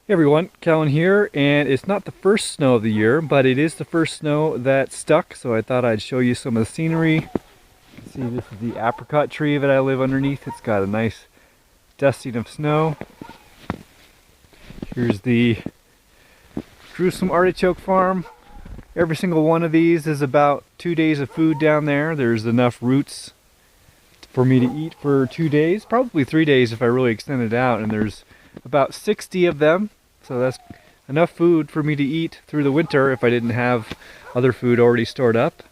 Hey everyone, Cahlen here, and it's not the first snow of the year, but it is the first snow that stuck, so I thought I'd show you some of the scenery. See, this is the apricot tree that I live underneath. It's got a nice dusting of snow. Here's the Jerusalem artichoke farm. Every single one of these is about 2 days of food down there. There's enough roots for me to eat for 2 days, probably 3 days if I really extend it out, and there's about 60 of them. So that's enough food for me to eat through the winter if I didn't have other food already stored up.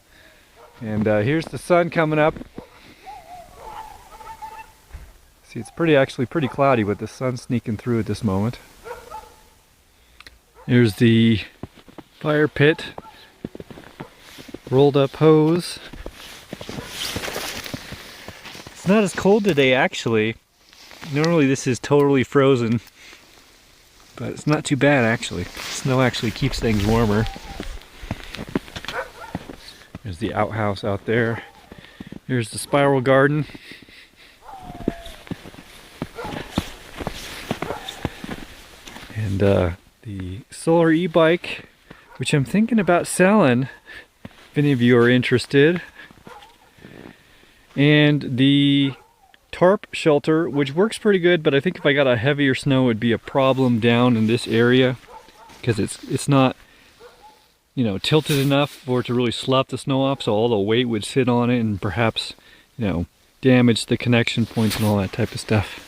And here's the sun coming up. See, it's actually pretty cloudy, but the sun's sneaking through at this moment. Here's the fire pit, rolled up hose. It's not as cold today, actually. Normally this is totally frozen. But it's not too bad, actually. Snow actually keeps things warmer. There's the outhouse out there. Here's the spiral garden. And the solar e-bike, which I'm thinking about selling, if any of you are interested. And the tarp shelter, which works pretty good, but I think if I got a heavier snow it would be a problem down in this area because it's not, you know, tilted enough for it to really slough the snow off, so all the weight would sit on it and perhaps, you know, damage the connection points and all that type of stuff.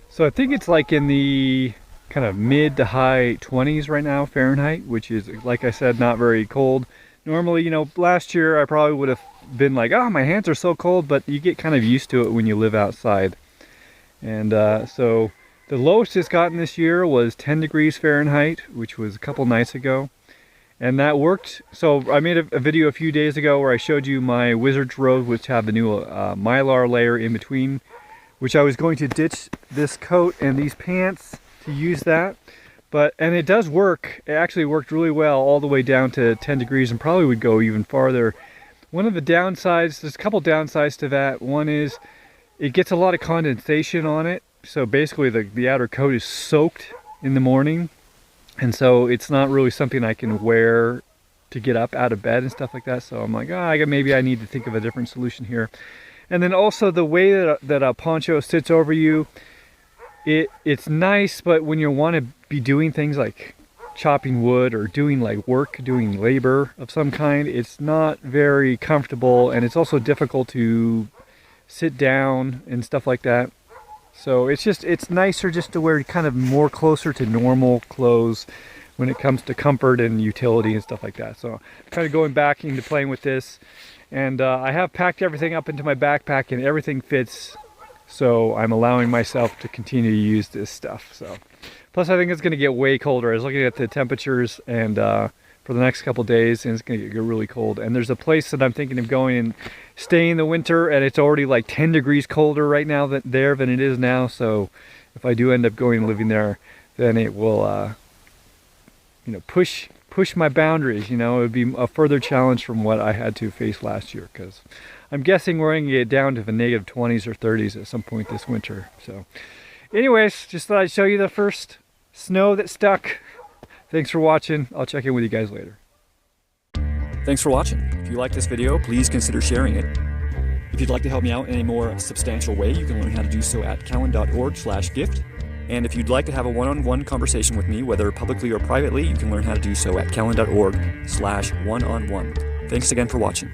So I think it's like in the kind of mid to high 20s right now Fahrenheit, which is, like I said, not very cold. Normally, you know, last year I probably would have been like, oh, my hands are so cold, but you get kind of used to it when you live outside. And so the lowest it's gotten this year was 10 degrees Fahrenheit, which was a couple nights ago. And that worked. So I made a video a few days ago where I showed you my Wizard's Road, which have the new Mylar layer in between, which I was going to ditch this coat and these pants to use that. And it does work. It actually worked really well all the way down to 10 degrees and probably would go even farther. One of the downsides, there's a couple downsides to that. One is it gets a lot of condensation on it. So basically the outer coat is soaked in the morning. And so it's not really something I can wear to get up out of bed and stuff like that. So I'm like, maybe I need to think of a different solution here. And then also the way that a poncho sits over you, it's nice, but when you want to be doing things like chopping wood or doing doing labor of some kind, it's not very comfortable, and it's also difficult to sit down and stuff like that. So it's nicer just to wear kind of more closer to normal clothes when it comes to comfort and utility and stuff like that. So I'm kind of going back into playing with this, and I have packed everything up into my backpack and everything fits, so I'm allowing myself to continue to use this stuff. So plus, I think it's going to get way colder. I was looking at the temperatures and for the next couple days, and it's going to get really cold. And there's a place that I'm thinking of going and staying the winter, and it's already like 10 degrees colder right now than it is now. So if I do end up going and living there, then it will, you know, push my boundaries. You know, it would be a further challenge from what I had to face last year, because I'm guessing we're going to get down to the negative 20s or 30s at some point this winter. So anyways, just thought I'd show you the first snow that stuck. Thanks for watching. I'll check in with you guys later. Thanks for watching. If you like this video, please consider sharing it. If you'd like to help me out in a more substantial way, you can learn how to do so at cahlen.org/gift. And if you'd like to have a one-on-one conversation with me, whether publicly or privately, you can learn how to do so at cahlen.org/one-on-one. Thanks again for watching.